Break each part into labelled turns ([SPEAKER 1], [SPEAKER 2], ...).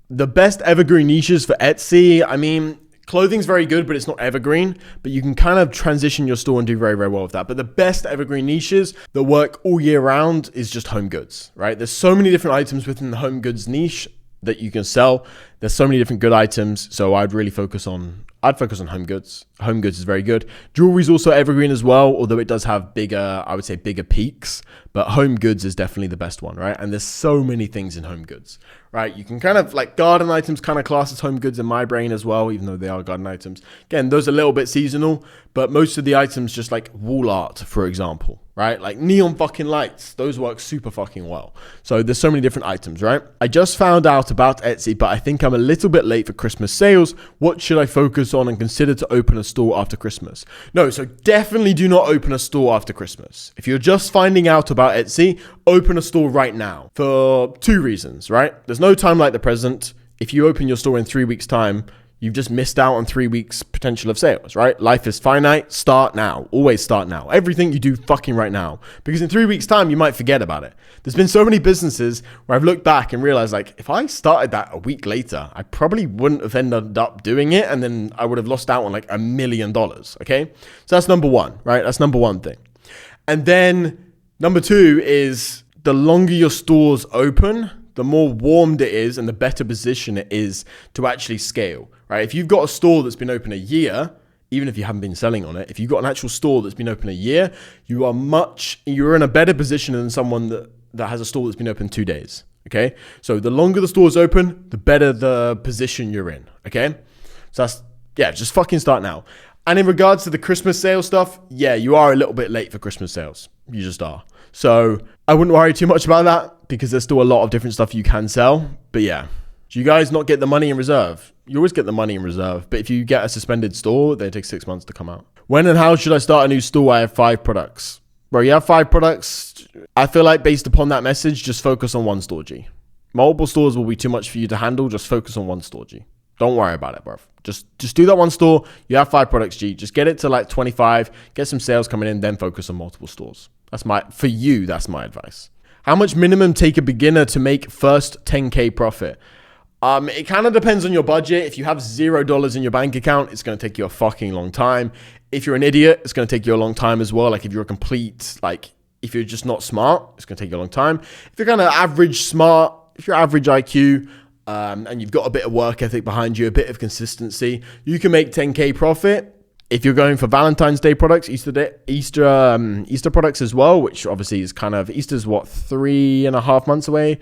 [SPEAKER 1] The best evergreen niches for Etsy, I mean, clothing's very good, but it's not evergreen, but you can kind of transition your store and do very, very well with that. But the best evergreen niches that work all year round is just home goods, right? There's so many different items within the home goods niche that you can sell. There's so many different good items. So I'd focus on home goods. Home goods is very good. Jewelry is also evergreen as well, although it does have bigger peaks, but home goods is definitely the best one, right? And there's so many things in home goods, right? You can kind of like garden items kind of class as home goods in my brain as well, even though they are garden items. Again, those are a little bit seasonal, but most of the items, just like wall art, for example, right? Like neon fucking lights, those work super fucking well. So there's so many different items, right? I just found out about Etsy, but I think I'm a little bit late for Christmas sales. What should I focus on and consider to open a store after Christmas? No, so definitely do not open a store after Christmas. If you're just finding out about Etsy, open a store right now for 2 reasons, right? There's no time like the present. If you open your store in 3 weeks' time, you've just missed out on 3 weeks potential of sales, right? Life is finite. Start now. Always start now. Everything you do fucking right now. Because in 3 weeks' time, you might forget about it. There's been so many businesses where I've looked back and realized, like, if I started that a week later, I probably wouldn't have ended up doing it. And then I would have lost out on like $1 million. Okay. So that's number one, right? That's number one thing. And then number two is the longer your store's open, the more warmed it is and the better position it is to actually scale, right? If you've got a store that's been open a year, even if you haven't been selling on it, if you've got an actual store that's been open a year, you're in a better position than someone that has a store that's been open 2 days, okay? So the longer the store is open, the better the position you're in, okay? So just fucking start now. And in regards to the Christmas sales stuff, yeah, you are a little bit late for Christmas sales. You just are. So I wouldn't worry too much about that because there's still a lot of different stuff you can sell. But yeah, do you guys not get the money in reserve? You always get the money in reserve. But if you get a suspended store, they take 6 months to come out. When and how should I start a new store? I have 5 products. Bro, you have 5 products. I feel like based upon that message, just focus on one store, G. Multiple stores will be too much for you to handle. Just focus on one store, G. Don't worry about it, bro. Just do that one store. You have 5 products, G. Just get it to like 25, get some sales coming in, then focus on multiple stores. That's my advice. How much minimum take a beginner to make first 10K profit? It kind of depends on your budget. If you have $0 in your bank account, it's going to take you a fucking long time. If you're an idiot, it's going to take you a long time as well. Like if you're if you're just not smart, it's going to take you a long time. If you're kind of average smart, if you're average IQ, and you've got a bit of work ethic behind you, a bit of consistency, you can make 10K profit. If you're going for Valentine's Day products, Easter products as well, which obviously is kind of, Easter's 3.5 months away,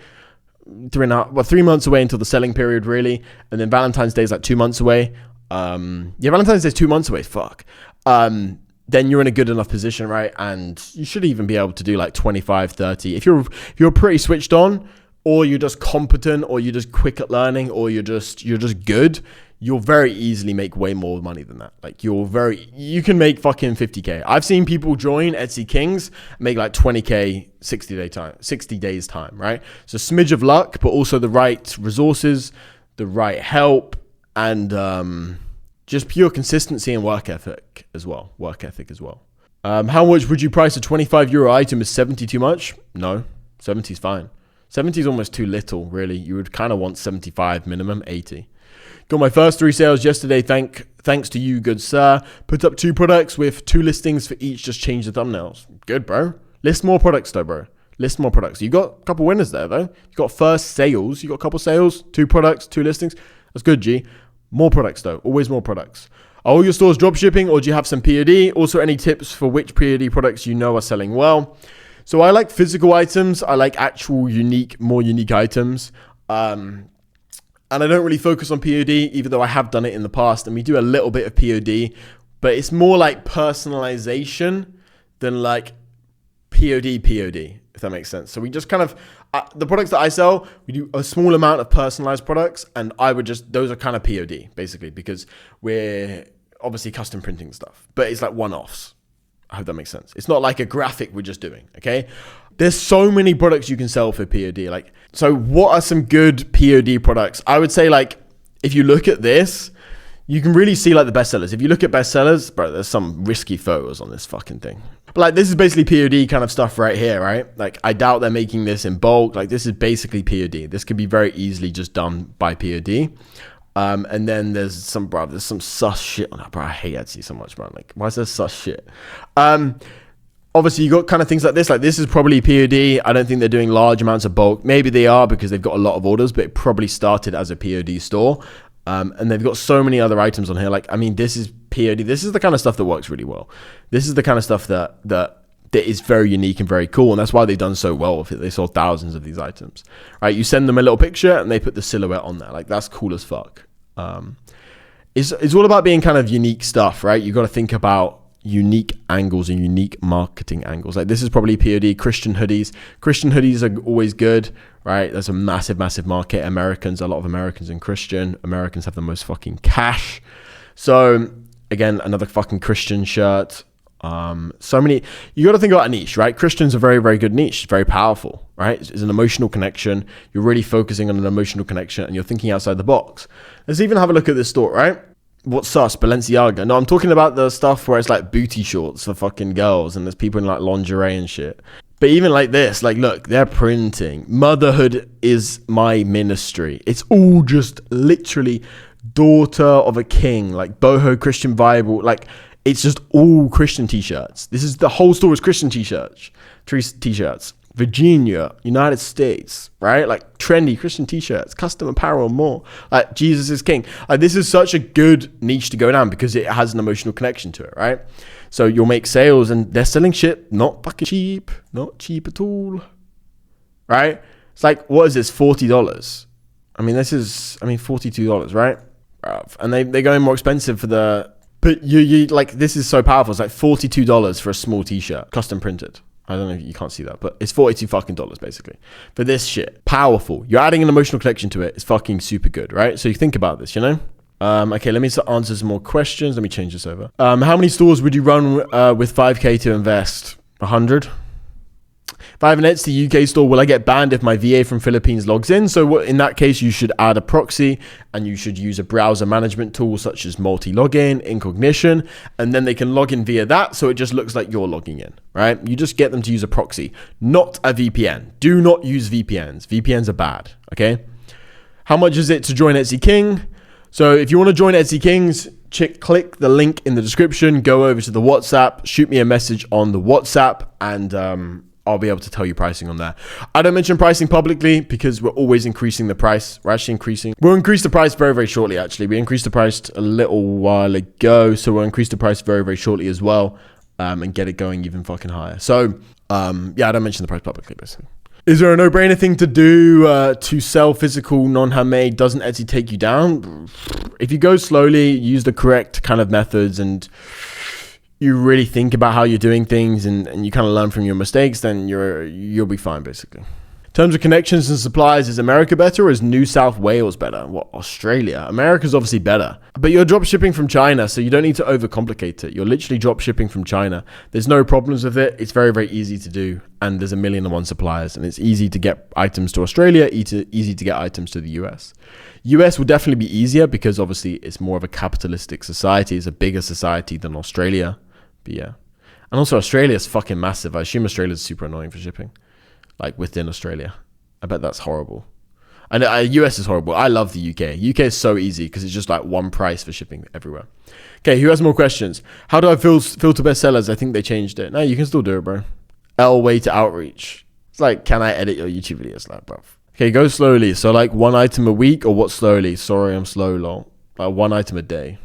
[SPEAKER 1] 3 months away until the selling period really. And then Valentine's Day is like 2 months away. Valentine's Day is 2 months away. Fuck. Then you're in a good enough position, right? And you should even be able to do like 25, 30. If you're pretty switched on, or you're just competent, or you're just quick at learning, or you're just good, you'll very easily make way more money than that. Like you can make fucking 50K. I've seen people join Etsy Kings and make like 20K 60 days time, right? So smidge of luck, but also the right resources, the right help, and just pure consistency and work ethic as well. How much would you price a 25 euro item? Is 70 too much? No, 70 is fine. 70 is almost too little, really. You would kind of want 75 minimum, 80. Got my first 3 sales yesterday. Thanks to you, good sir. Put up 2 products with 2 listings for each. Just change the thumbnails. Good, bro. List more products, though, bro. List more products. You got a couple winners there, though. You got first sales. You got a couple sales, 2 products, 2 listings. That's good, G. More products, though. Always more products. Are all your stores dropshipping, or do you have some POD? Also, any tips for which POD products you know are selling well? So I like physical items. I like actual more unique items. And I don't really focus on POD, even though I have done it in the past. And we do a little bit of POD, but it's more like personalization than like POD, if that makes sense. So we just kind of, the products that I sell, we do a small amount of personalized products. And those are kind of POD, basically, because we're obviously custom printing stuff. But it's like one-offs. I hope that makes sense. It's not like a graphic we're just doing, okay? There's so many products you can sell for POD. So what are some good POD products? I would say, if you look at this, you can really see the bestsellers. If you look at bestsellers, bro, there's some risky photos on this fucking thing. But like, this is basically POD kind of stuff right here, right? Like, I doubt they're making this in bulk. Like, this is basically POD. This could be very easily just done by POD. And then there's some sus shit on that, bro. I hate Etsy so much, man. Like, why is there sus shit? Obviously, you got kind of things like this. Like, this is probably POD. I don't think they're doing large amounts of bulk. Maybe they are because they've got a lot of orders, but it probably started as a POD store. And they've got so many other items on here. Like, I mean, this is POD. This is the kind of stuff that works really well. This is the kind of stuff that is very unique and very cool. And that's why they've done so well with it. They sold thousands of these items, right? You send them a little picture and they put the silhouette on there. Like, that's cool as fuck. It's all about being kind of unique stuff, right? You got to think about unique angles and unique marketing angles. Like, this is probably POD. Christian hoodies are always good, right? There's a massive market. A lot of Americans and Christian. Americans have the most fucking cash. So again, another fucking Christian shirt. So many, you got to think about a niche, right? Christian's a very, very good niche. It's very powerful, right? It's an emotional connection. You're really focusing on an emotional connection and you're thinking outside the box. Let's even have a look at this store, right? What's sus? Balenciaga. No, I'm talking about the stuff where it's like booty shorts for fucking girls and there's people in like lingerie and shit. But even like this, like, look, they're printing. Motherhood is my ministry. It's all just literally daughter of a king, like boho Christian Bible. Like, it's just all Christian t-shirts. This is the whole store is Christian t-shirts. Virginia, United States, right? Like, trendy Christian t-shirts, custom apparel, more. Like, Jesus is king. Like, this is such a good niche to go down because it has an emotional connection to it, right? So you'll make sales and they're selling shit not fucking cheap, not cheap at all, right? It's like, what is this, $40? I mean, $42, right? And they're going more expensive for the, but you like, this is so powerful. It's like $42 for a small t-shirt, custom printed. I don't know if you can't see that, but it's $42 fucking basically for this shit. Powerful. You're adding an emotional connection to it. It's fucking super good, right? So you think about this, you know? Okay, let me answer some more questions. Let me change this over. How many stores would you run with 5K to invest? 100? If I have an Etsy UK store, will I get banned if my VA from Philippines logs in? So in that case, you should add a proxy and you should use a browser management tool such as multi-login, Incognition, and then they can log in via that. So it just looks like you're logging in, right? You just get them to use a proxy, not a VPN. Do not use VPNs. VPNs are bad, okay? How much is it to join Etsy King? So if you want to join Etsy Kings, click the link in the description, go over to the WhatsApp, shoot me a message on the WhatsApp, and I'll be able to tell you pricing on there. I don't mention pricing publicly because we're always increasing the price. We'll increase the price very, very shortly, actually. We increased the price a little while ago, so we'll increase the price very, very shortly as well, and get it going even fucking higher. So, yeah, I don't mention the price publicly, basically. Is there a no-brainer thing to do to sell physical, non-handmade? Doesn't Etsy take you down? If you go slowly, use the correct kind of methods, and you really think about how you're doing things and you kind of learn from your mistakes, then you'll be fine, basically. In terms of connections and supplies, is America better or is New South Wales better? What, Australia? America's obviously better. But you're drop shipping from China, so you don't need to overcomplicate it. You're literally drop shipping from China. There's no problems with it. It's very, very easy to do. And there's 1,000,001 suppliers. And it's easy to get items to Australia, easy to get items to the US. US will definitely be easier because obviously it's more of a capitalistic society. It's a bigger society than Australia. But yeah. And also Australia is fucking massive. I assume Australia is super annoying for shipping. Like within Australia. I bet that's horrible. And US is horrible. I love the UK. UK is so easy because it's just like one price for shipping everywhere. Okay, who has more questions? How do I filter bestsellers? I think they changed it. No, you can still do it, bro. L way to outreach. It's like, can I edit your YouTube videos? Like, bro. Okay, go slowly. So like one item a week or what slowly? Sorry, I'm slow, lol. One item a day.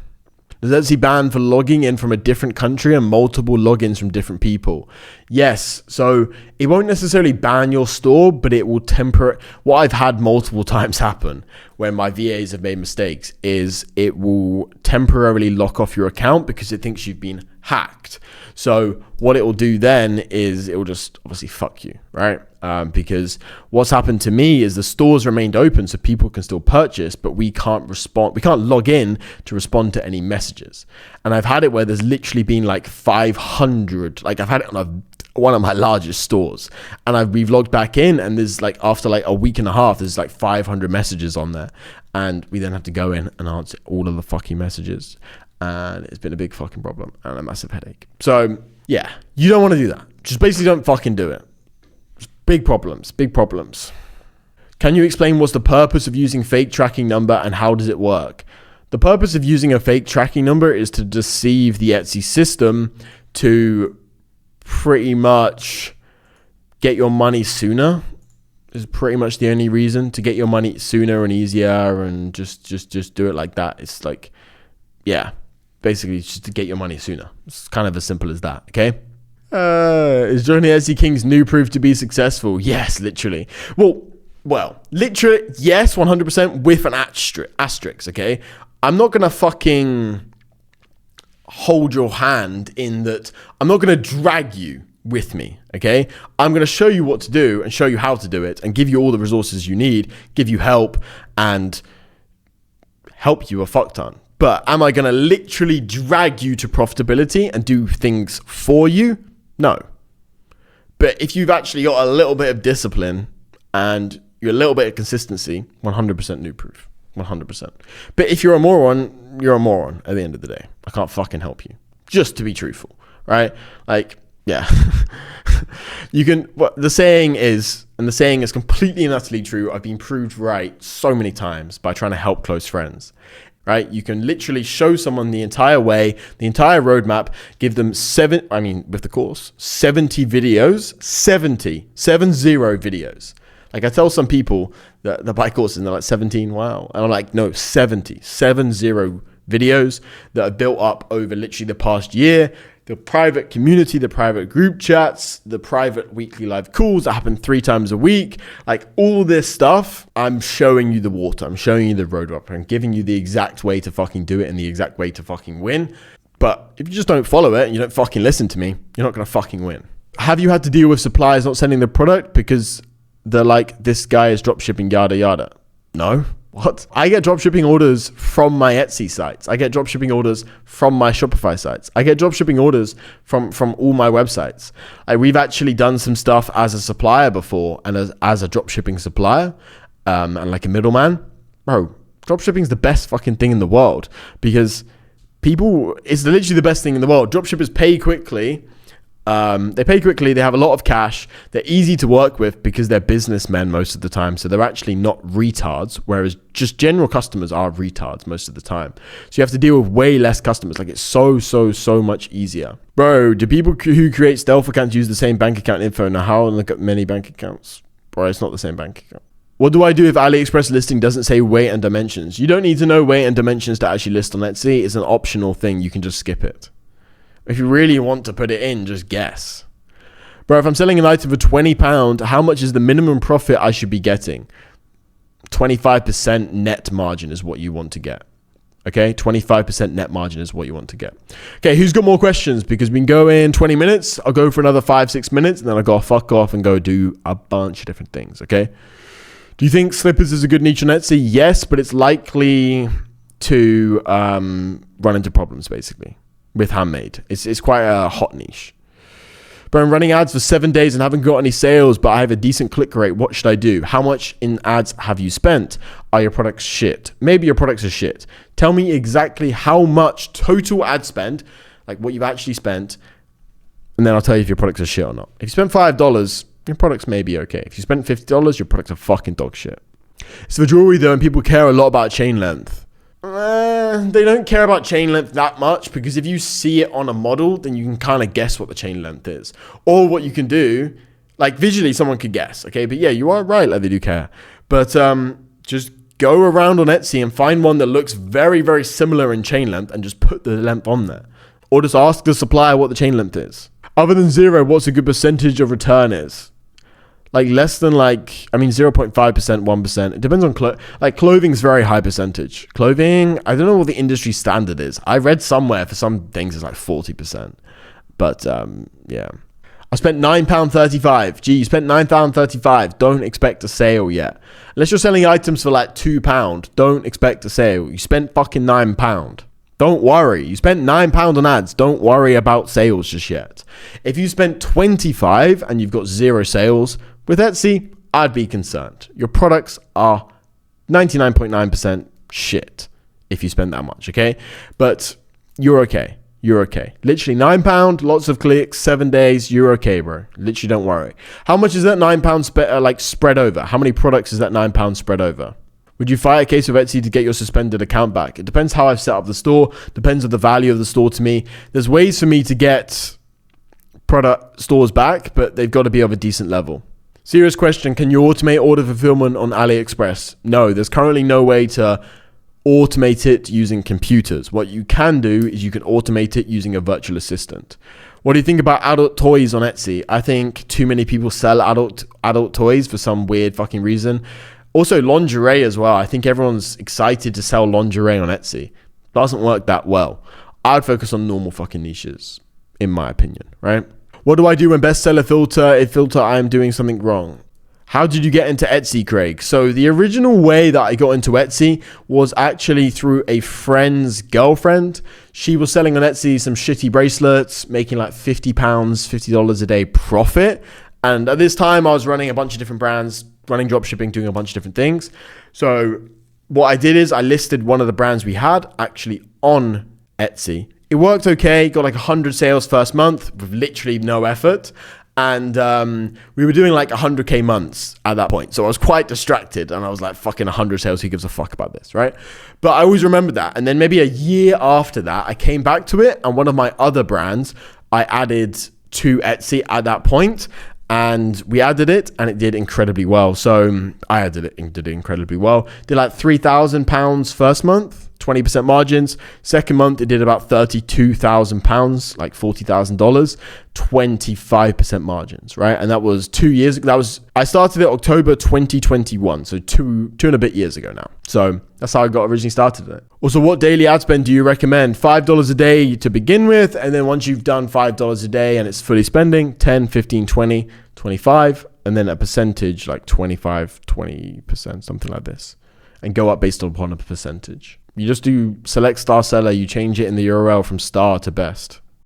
[SPEAKER 1] Does Etsy ban for logging in from a different country and multiple logins from different people? Yes. So it won't necessarily ban your store, but it will temper. What I've had multiple times happen when my VAs have made mistakes is it will temporarily lock off your account because it thinks you've been hacked. So what it will do then is it will just obviously fuck you, right? Because what's happened to me is the stores remained open so people can still purchase, but we can't respond. We can't log in to respond to any messages. And I've had it where there's literally been like 500, like I've had it on one of my largest stores, and we've logged back in and there's like, after like a week and a half, there's like 500 messages on there. And we then have to go in and answer all of the fucking messages. And it's been a big fucking problem and a massive headache. So Yeah, you don't want to do that. Just basically don't fucking do it. Big problems, big problems. Can you explain what's the purpose of using fake tracking number and how does it work? The purpose of using a fake tracking number is to deceive the Etsy system to pretty much get your money sooner. Is pretty much the only reason, to get your money sooner and easier, and just do it like that. It's like, yeah, basically just to get your money sooner. It's kind of as simple as that, okay? Is joining Etsy King's new proof to be successful? Yes, literally. Well, literally, yes, 100% with an asterisk, okay? I'm not going to fucking hold your hand in that. I'm not going to drag you with me, okay? I'm going to show you what to do and show you how to do it and give you all the resources you need, give you help and help you a fuck ton. But am I going to literally drag you to profitability and do things for you? No. But if you've actually got a little bit of discipline and you're a little bit of consistency, 100% new proof. 100%. But if you're a moron, you're a moron at the end of the day. I can't fucking help you. Just to be truthful, right? Like, yeah. You can, what the saying is, and the saying is completely and utterly true. I've been proved right so many times by trying to help close friends, right? You can literally show someone the entire way, the entire roadmap, give them with the course, 70 videos, 70 videos. Like I tell some people that buy courses and they're like 17, wow. And I'm like, no, 70 videos that are built up over literally the past year. The private community, the private group chats, the private weekly live calls that happen 3 times a week. Like all this stuff, I'm showing you the water. I'm showing you the roadmap. I'm giving you the exact way to fucking do it and the exact way to fucking win. But if you just don't follow it and you don't fucking listen to me, you're not going to fucking win. Have you had to deal with suppliers not sending the product because they're like, this guy is dropshipping, yada, yada? No. What? I get dropshipping orders from my Etsy sites. I get dropshipping orders from my Shopify sites. I get dropshipping orders from all my websites. We've actually done some stuff as a supplier before and as a dropshipping supplier and like a middleman. Bro, dropshipping is the best fucking thing in the world because it's literally the best thing in the world. Dropshippers pay quickly. They pay quickly, they have a lot of cash, they're easy to work with because they're businessmen most of the time, so they're actually not retards, whereas just general customers are retards most of the time. So you have to deal with way less customers. Like it's so much easier. Bro, do people who create stealth accounts use the same bank account info? Now how and look at many bank accounts? Bro, it's not the same bank account. What do I do if AliExpress listing doesn't say weight and dimensions? You don't need to know weight and dimensions to actually list on Etsy. It's an optional thing, you can just skip it. If you really want to put it in, just guess. Bro, if I'm selling an item for £20, how much is the minimum profit I should be getting? 25% net margin is what you want to get. Okay, 25% net margin is what you want to get. Okay, who's got more questions? Because we can go in 20 minutes. I'll go for another 5-6 minutes, and then I'll go fuck off and go do a bunch of different things, okay? Do you think slippers is a good niche on Etsy? Yes, but it's likely to run into problems, basically. With handmade. It's quite a hot niche. But I'm running ads for 7 days and haven't got any sales, but I have a decent click rate. What should I do? How much in ads have you spent? Are your products shit? Maybe your products are shit. Tell me exactly how much total ad spend, like what you've actually spent, and then I'll tell you if your products are shit or not. If you spend $5, your products may be okay. If you spend $50, your products are fucking dog shit. It's for jewelry though, and people care a lot about chain length. They don't care about chain length that much because if you see it on a model, then you can kind of guess what the chain length is. Or what you can do, like visually someone could guess, okay? But yeah, you are right, like they do care. But just go around on Etsy and find one that looks very, very similar in chain length and just put the length on there. Or just ask the supplier what the chain length is. Other than 0, what's a good percentage of return is? Like less than 0.5%, 1%. It depends on clothing's very high percentage. Clothing, I don't know what the industry standard is. I read somewhere for some things it's like 40%. But yeah. I spent £9.35. Gee, you spent £9.35. Don't expect a sale yet. Unless you're selling items for like £2, don't expect a sale. You spent fucking £9. Don't worry. You spent £9 on ads. Don't worry about sales just yet. If you spent 25 and you've got 0 sales, with Etsy, I'd be concerned. Your products are 99.9% shit if you spend that much, okay? But you're okay. you're okay. Literally £9, lots of clicks, 7 days, you're okay, bro. Literally, don't worry. How much is that £9 spread over? How many products is that £9 spread over? Would you fight a case of Etsy to get your suspended account back? It depends how I've set up the store. Depends on the value of the store to me. There's ways for me to get product stores back, but they've got to be of a decent level. Serious question. Can you automate order fulfillment on AliExpress? No, there's currently no way to automate it using computers. What you can do is you can automate it using a virtual assistant. What do you think about adult toys on Etsy? I think too many people sell adult toys for some weird fucking reason. Also lingerie as well. I think everyone's excited to sell lingerie on Etsy. Doesn't work that well. I'd focus on normal fucking niches, in my opinion, right? What do I do when bestseller filter I am doing something wrong? How did you get into Etsy, Craig? So the original way that I got into Etsy was actually through a friend's girlfriend. She was selling on Etsy some shitty bracelets, making like £50, $50 a day profit. And at this time I was running a bunch of different brands, running dropshipping, doing a bunch of different things. So what I did is I listed one of the brands we had actually on Etsy. It worked okay, got like 100 sales first month with literally no effort. And we were doing like 100K months at that point. So I was quite distracted and I was like, fucking 100 sales, who gives a fuck about this, right? But I always remembered that. And then maybe a year after that, I came back to it. And one of my other brands, I added to Etsy at that point. And we added it and it did incredibly well. So I added it and did it incredibly well. Did like £3,000 first month, 20% margins. Second month, it did about £32,000, like $40,000, 25% margins, right? And that was 2 years ago. I started it October 2021, so two and a bit years ago now. So that's how I got originally started it. Also, what daily ad spend do you recommend? $5 a day to begin with. And then once you've done $5 a day and it's fully spending, 10, 15, 20, 25, and then a percentage like 25, 20%, something like this, and go up based upon a percentage. You just do select star seller, you change it in the URL from star to best.